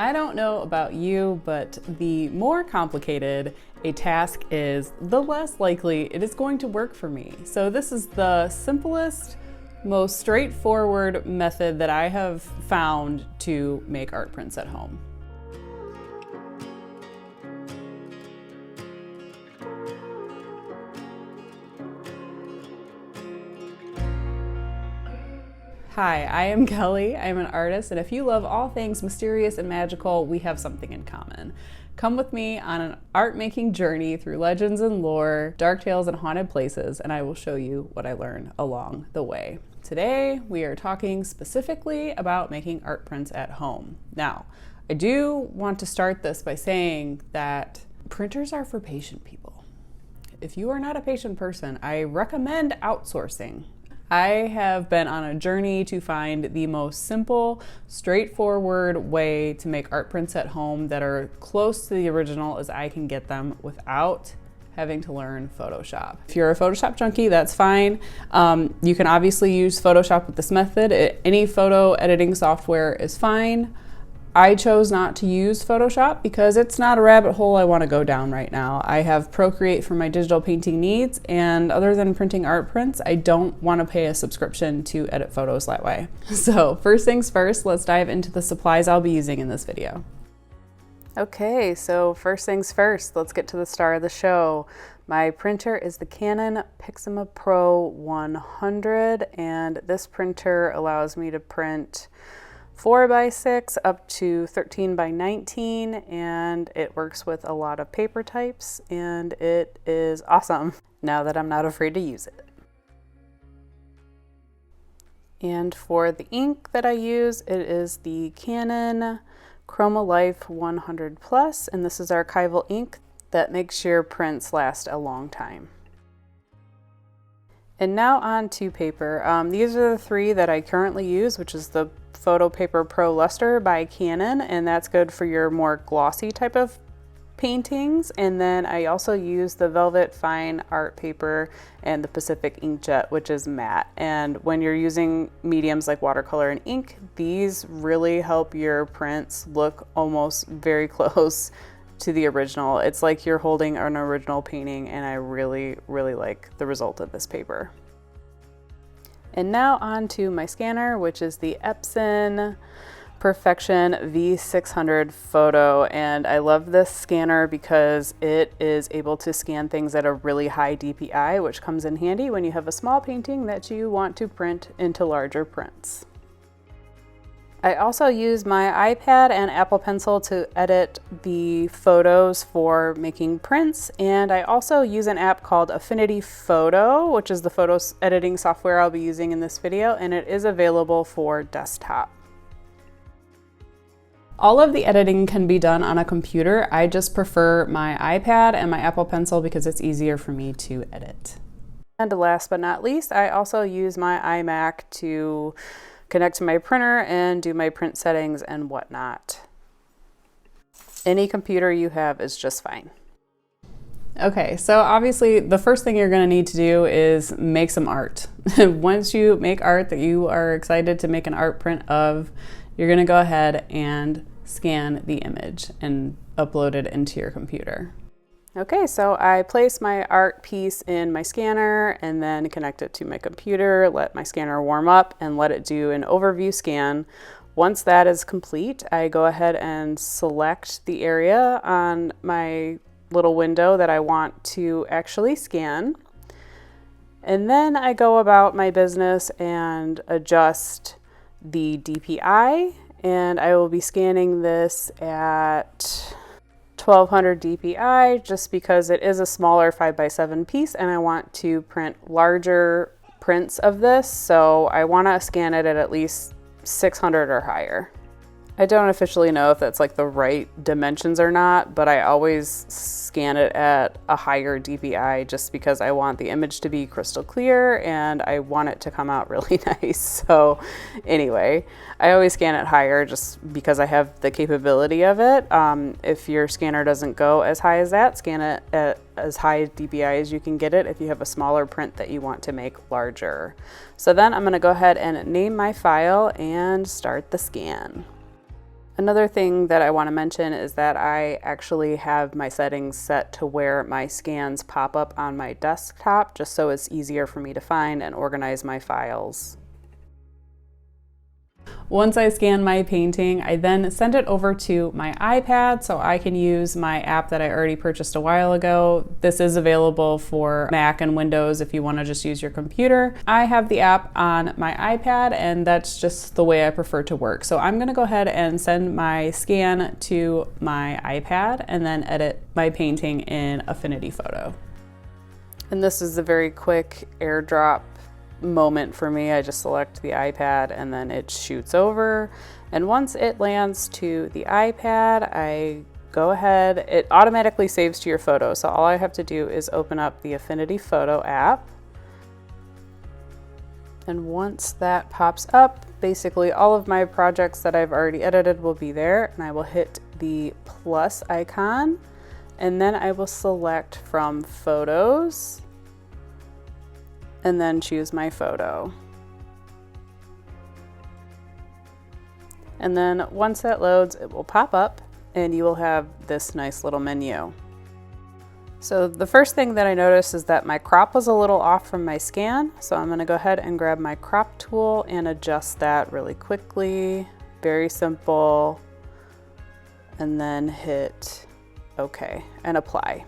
I don't know about you, but the more complicated a task is, the less likely it is going to work for me. So this is the simplest, most straightforward method that I have found to make art prints at home. Hi, I am Kelly. I'm an artist, and if you love all things mysterious and magical, we have something in common. Come with me on an art-making journey through legends and lore, dark tales and haunted places, and I will show you what I learned along the way. Today, we are talking specifically about making art prints at home. Now, I do want to start this by saying that printers are for patient people. If you are not a patient person, I recommend outsourcing. I have been on a journey to find the most simple, straightforward way to make art prints at home that are close to the original as I can get them without having to learn Photoshop. If you're a Photoshop junkie, that's fine. You can obviously use Photoshop with this method. Any photo editing software is fine. I chose not to use Photoshop because it's not a rabbit hole I want to go down right now. I have Procreate for my digital painting needs, and other than printing art prints, I don't want to pay a subscription to edit photos that way. So first things first, let's dive into the supplies I'll be using in this video. Okay, so first things first, let's get to the star of the show. My printer is the Canon Pixma Pro 100, and this printer allows me to print 4x6 up to 13x19, and it works with a lot of paper types, and it is awesome now that I'm not afraid to use it. And for the ink that I use, it is the Canon Chroma Life 100 Plus, and this is archival ink that makes your prints last a long time. And now on to paper. These are the three that I currently use, which is the Photo Paper Pro Luster by Canon, and that's good for your more glossy type of paintings. And then I also use the Velvet Fine Art Paper and the Pacific Inkjet, which is matte. And when you're using mediums like watercolor and ink, these really help your prints look almost very close to the original. It's like you're holding an original painting, and I really, really like the result of this paper. And now on to my scanner, which is the Epson Perfection V600 Photo. And I love this scanner because it is able to scan things at a really high DPI, which comes in handy when you have a small painting that you want to print into larger prints. I also use my iPad and Apple Pencil to edit the photos for making prints, and I also use an app called Affinity Photo, which is the photo editing software I'll be using in this video, and it is available for desktop. All of the editing can be done on a computer. I just prefer my iPad and my Apple Pencil because it's easier for me to edit. And last but not least, I also use my iMac to connect to my printer and do my print settings and whatnot. Any computer you have is just fine. Okay, so obviously the first thing you're going to need to do is make some art. Once you make art that you are excited to make an art print of, you're going to go ahead and scan the image and upload it into your computer. Okay, so I place my art piece in my scanner and then connect it to my computer, let my scanner warm up, and let it do an overview scan. Once that is complete, I go ahead and select the area on my little window that I want to actually scan. And then I go about my business and adjust the DPI, and I will be scanning this at 1200 DPI just because it is a smaller 5x7 piece and I want to print larger prints of this, so I want to scan it at least 600 or higher. I don't officially know if that's like the right dimensions or not, but I always scan it at a higher DPI just because I want the image to be crystal clear and I want it to come out really nice. So anyway, I always scan it higher just because I have the capability of it. If your scanner doesn't go as high as that, scan it at as high DPI as you can get it if you have a smaller print that you want to make larger. So then I'm going to go ahead and name my file and start the scan. Another thing that I want to mention is that I actually have my settings set to where my scans pop up on my desktop, just so it's easier for me to find and organize my files. Once I scan my painting, I then send it over to my iPad so I can use my app that I already purchased a while ago. This is available for Mac and Windows if you want to just use your computer. I have the app on my iPad, and that's just the way I prefer to work. So I'm going to go ahead and send my scan to my iPad and then edit my painting in Affinity Photo. And this is a very quick airdrop moment for me. I just select the iPad and then it shoots over, and once it lands to the iPad, I go ahead, it automatically saves to your photo, so all I have to do is open up the Affinity Photo app, and once that pops up, basically all of my projects that I've already edited will be there, and I will hit the plus icon, and then I will select from Photos and then choose my photo. And then once that loads, it will pop up and you will have this nice little menu. So the first thing that I noticed is that my crop was a little off from my scan. So I'm gonna go ahead and grab my crop tool and adjust that really quickly. Very simple. And then hit OK and apply.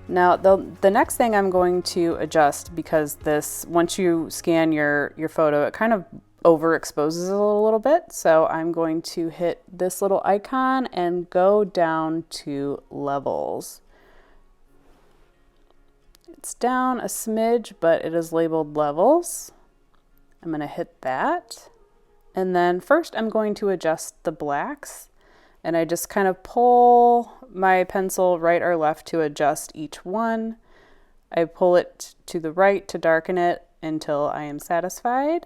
Now the next thing I'm going to adjust, because this, once you scan your photo, it kind of overexposes it a little bit. So I'm going to hit this little icon and go down to levels. It's down a smidge, but it is labeled levels. I'm going to hit that. And then first I'm going to adjust the blacks. And I just kind of pull my pencil right or left to adjust each one. I pull it to the right to darken it until I am satisfied.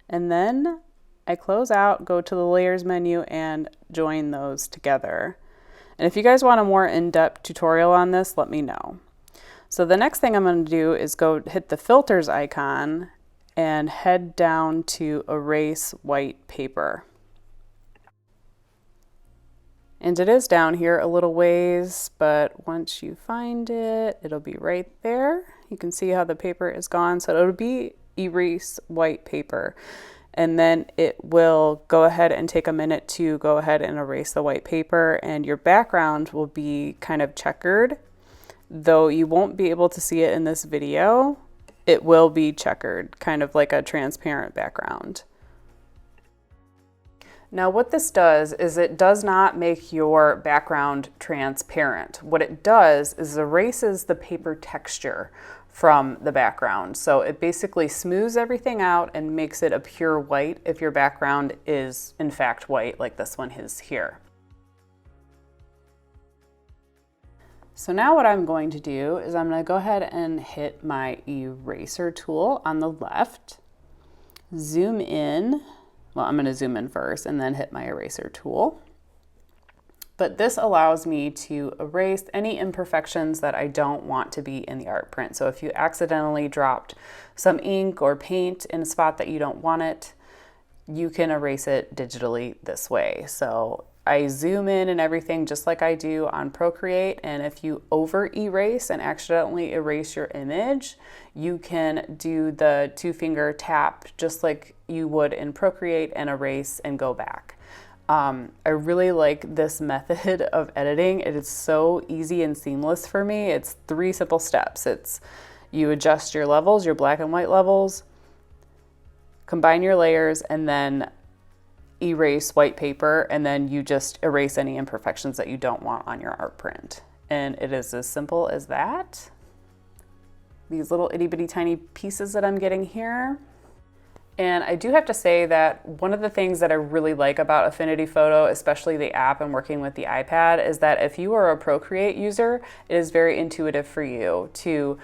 And then I close out, go to the layers menu and join those together. And if you guys want a more in-depth tutorial on this, let me know. So the next thing I'm going to do is go hit the filters icon and head down to erase white paper. And it is down here a little ways, but once you find it, it'll be right there. You can see how the paper is gone. So it'll be erase white paper. And then it will go ahead and take a minute to go ahead and erase the white paper, and your background will be kind of checkered. Though you won't be able to see it in this video, it will be checkered, kind of like a transparent background. Now what this does is it does not make your background transparent. What it does is erases the paper texture from the background. So it basically smooths everything out and makes it a pure white if your background is in fact white, like this one is here. So now what I'm going to do is I'm going to go ahead and hit my eraser tool on the left, zoom in. Well, I'm going to zoom in first and then hit my eraser tool. But this allows me to erase any imperfections that I don't want to be in the art print. So if you accidentally dropped some ink or paint in a spot that you don't want it, you can erase it digitally this way. So I zoom in and everything just like I do on Procreate, and if you over erase and accidentally erase your image, you can do the 2-finger tap just like you would in Procreate and erase and go back. I really like this method of editing. It is so easy and seamless for me. It's 3 simple steps. It's you adjust your levels, your black and white levels, combine your layers, and then erase white paper, and then you just erase any imperfections that you don't want on your art print. And it is as simple as that. These little itty bitty tiny pieces that I'm getting here. And I do have to say that one of the things that I really like about Affinity Photo, especially the app and working with the iPad, is that if you are a Procreate user, it is very intuitive for you to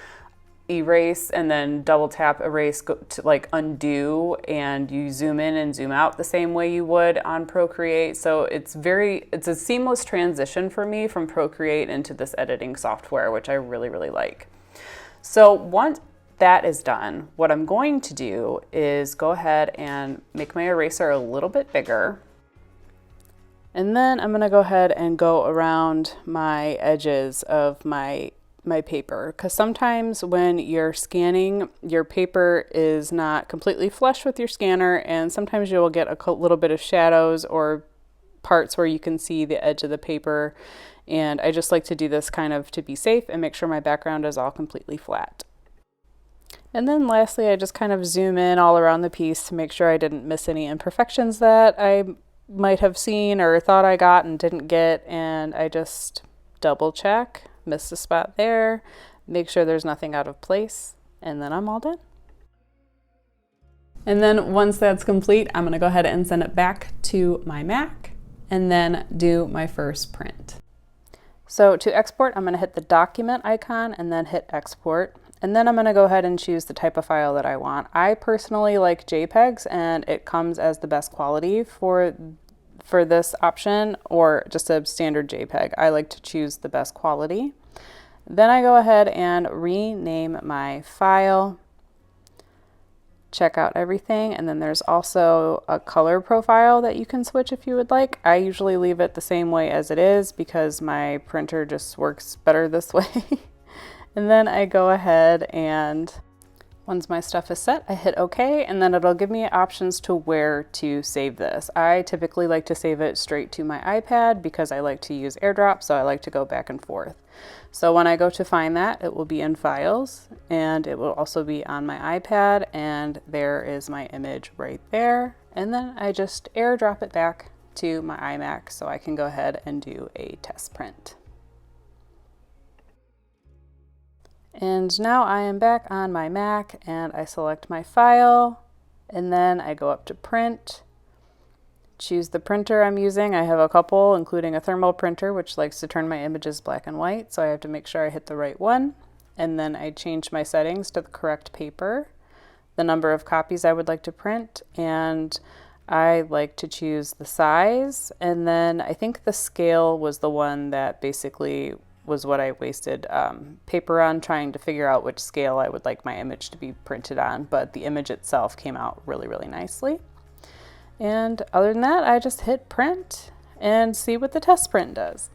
erase and then double tap erase to like undo, and you zoom in and zoom out the same way you would on Procreate. So it's a seamless transition for me from Procreate into this editing software, which I really, really like. So once that is done, what I'm going to do is go ahead and make my eraser a little bit bigger. And then I'm gonna go ahead and go around my edges of my paper, because sometimes when you're scanning, your paper is not completely flush with your scanner, and sometimes you will get a little bit of shadows or parts where you can see the edge of the paper. And I just like to do this kind of to be safe and make sure my background is all completely flat. And then lastly, I just kind of zoom in all around the piece to make sure I didn't miss any imperfections that I might have seen or thought I got and didn't get, and I just double check, missed a spot there, make sure there's nothing out of place, and then I'm all done. And then once that's complete, I'm gonna go ahead and send it back to my Mac and then do my first print. So to export, I'm gonna hit the document icon and then hit export. And then I'm gonna go ahead and choose the type of file that I want. I personally like JPEGs, and it comes as the best quality for this option, or just a standard JPEG. I like to choose the best quality. Then I go ahead and rename my file, check out everything, and then there's also a color profile that you can switch if you would like. I usually leave it the same way as it is because my printer just works better this way. And then I go ahead and once my stuff is set, I hit OK, and then it'll give me options to where to save this. I typically like to save it straight to my iPad because I like to use AirDrop, so I like to go back and forth. So when I go to find that, it will be in Files, and it will also be on my iPad, and there is my image right there. And then I just AirDrop it back to my iMac so I can go ahead and do a test print. And now I am back on my Mac, and I select my file, and then I go up to print, choose the printer I'm using. I have a couple, including a thermal printer, which likes to turn my images black and white, so I have to make sure I hit the right one. And then I change my settings to the correct paper, the number of copies I would like to print, and I like to choose the size. And then I think the scale was the one that basically was what I wasted paper on, trying to figure out which scale I would like my image to be printed on, but the image itself came out really, really nicely. And other than that, I just hit print and see what the test print does.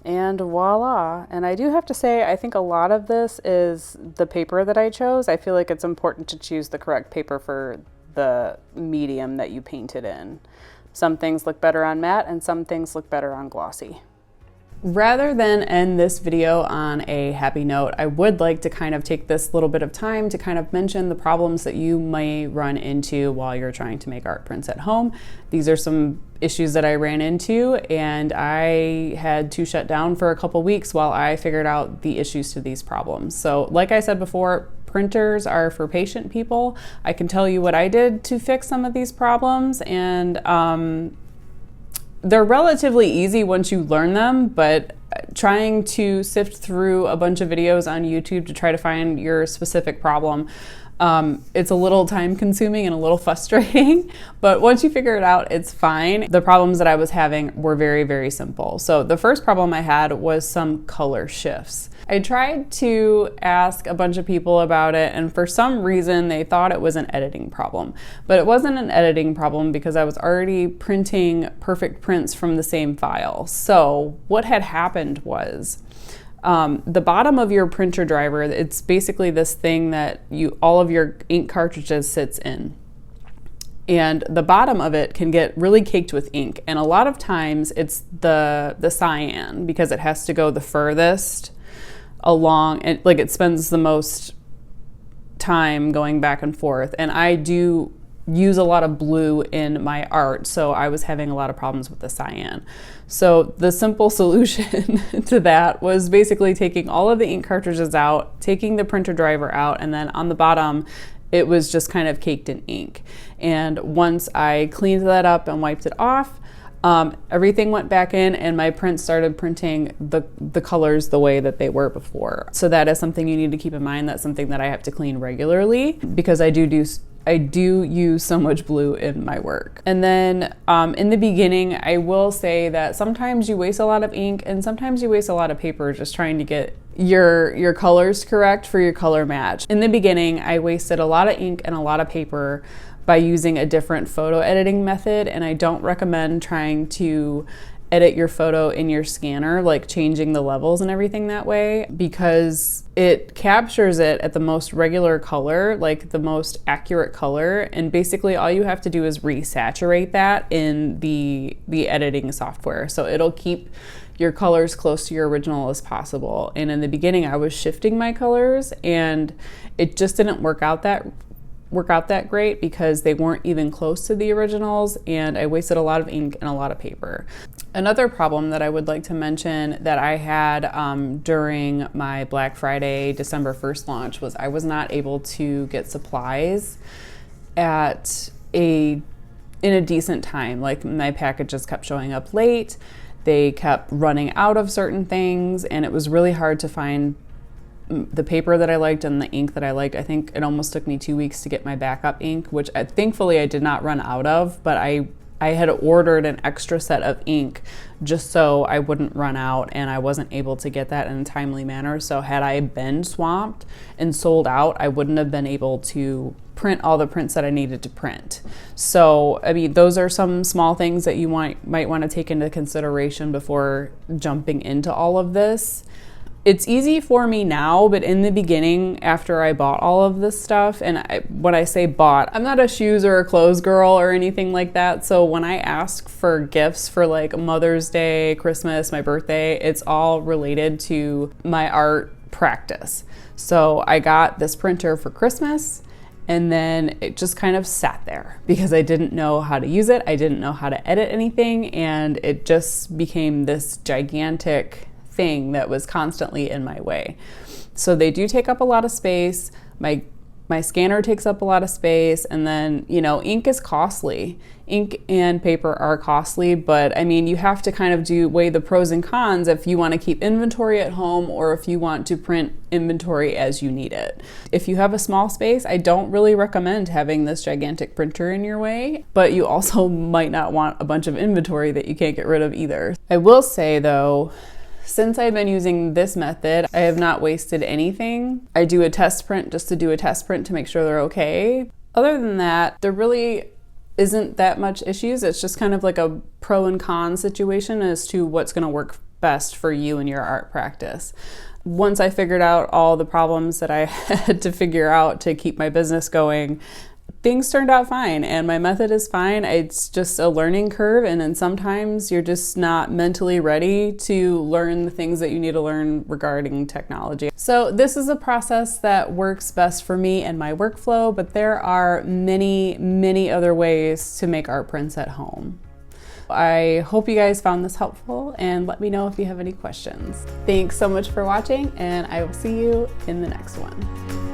And voila. And I do have to say, I think a lot of this is the paper that I chose. I feel like it's important to choose the correct paper for the medium that you paint it in. Some things look better on matte and some things look better on glossy. Rather than end this video on a happy note, I would like to kind of take this little bit of time to kind of mention the problems that you may run into while you're trying to make art prints at home. These are some issues that I ran into, and I had to shut down for a couple weeks while I figured out the issues to these problems. So like I said before, printers are for patient people. I can tell you what I did to fix some of these problems, and they're relatively easy once you learn them, but trying to sift through a bunch of videos on YouTube to try to find your specific problem, it's a little time consuming and a little frustrating, but once you figure it out, it's fine. The problems that I was having were very, very simple. So the first problem I had was some color shifts. I tried to ask a bunch of people about it, and for some reason they thought it was an editing problem, but it wasn't an editing problem because I was already printing perfect prints from the same file. So what had happened was the bottom of your printer driver, it's basically this thing that all of your ink cartridges sits in. And the bottom of it can get really caked with ink. And a lot of times it's the cyan, because it has to go the furthest along, and like it spends the most time going back and forth. And I do use a lot of blue in my art, so I was having a lot of problems with the cyan. So the simple solution to that was basically taking all of the ink cartridges out, taking the printer driver out, and then on the bottom it was just kind of caked in ink. And once I cleaned that up and wiped it off, everything went back in, and my print started printing the colors the way that they were before. So that is something you need to keep in mind. That's something that I have to clean regularly because I do use so much blue in my work. And then in the beginning, I will say that sometimes you waste a lot of ink and sometimes you waste a lot of paper just trying to get your colors correct for your color match. In the beginning, I wasted a lot of ink and a lot of paper by using a different photo editing method, and I don't recommend trying to edit your photo in your scanner, like changing the levels and everything that way, because it captures it at the most regular color, like the most accurate color, and basically all you have to do is resaturate that in the editing software. So it'll keep your colors close to your original as possible. And in the beginning I was shifting my colors and it just didn't work out that great because they weren't even close to the originals, and I wasted a lot of ink and a lot of paper. Another problem that I would like to mention that I had during my Black Friday December 1st launch was I was not able to get supplies in a decent time. Like, my packages kept showing up late, they kept running out of certain things, and it was really hard to find the paper that I liked and the ink that I liked. I think it almost took me 2 weeks to get my backup ink, which thankfully I did not run out of, but I had ordered an extra set of ink just so I wouldn't run out, and I wasn't able to get that in a timely manner. So had I been swamped and sold out, I wouldn't have been able to print all the prints that I needed to print. So, I mean, those are some small things that you might want to take into consideration before jumping into all of this. It's easy for me now, but in the beginning, after I bought all of this stuff, and when I say bought, I'm not a shoes or a clothes girl or anything like that. So when I ask for gifts for like Mother's Day, Christmas, my birthday, it's all related to my art practice. So I got this printer for Christmas, and then it just kind of sat there because I didn't know how to use it. I didn't know how to edit anything, and it just became this gigantic thing that was constantly in my way. So they do take up a lot of space. My scanner takes up a lot of space, and then, you know, ink is costly. Ink and paper are costly, but I mean, you have to kind of weigh the pros and cons if you want to keep inventory at home or if you want to print inventory as you need it. If you have a small space, I don't really recommend having this gigantic printer in your way, but you also might not want a bunch of inventory that you can't get rid of either. I will say though, since I've been using this method, I have not wasted anything. I do a test print just to do a test print to make sure they're okay. Other than that, there really isn't that much issues. It's just kind of like a pro and con situation as to what's going to work best for you and your art practice. Once I figured out all the problems that I had to figure out to keep my business going, things turned out fine, and my method is fine. It's just a learning curve, and then sometimes you're just not mentally ready to learn the things that you need to learn regarding technology. So this is a process that works best for me and my workflow, but there are many, many other ways to make art prints at home. I hope you guys found this helpful, and let me know if you have any questions. Thanks so much for watching, and I will see you in the next one.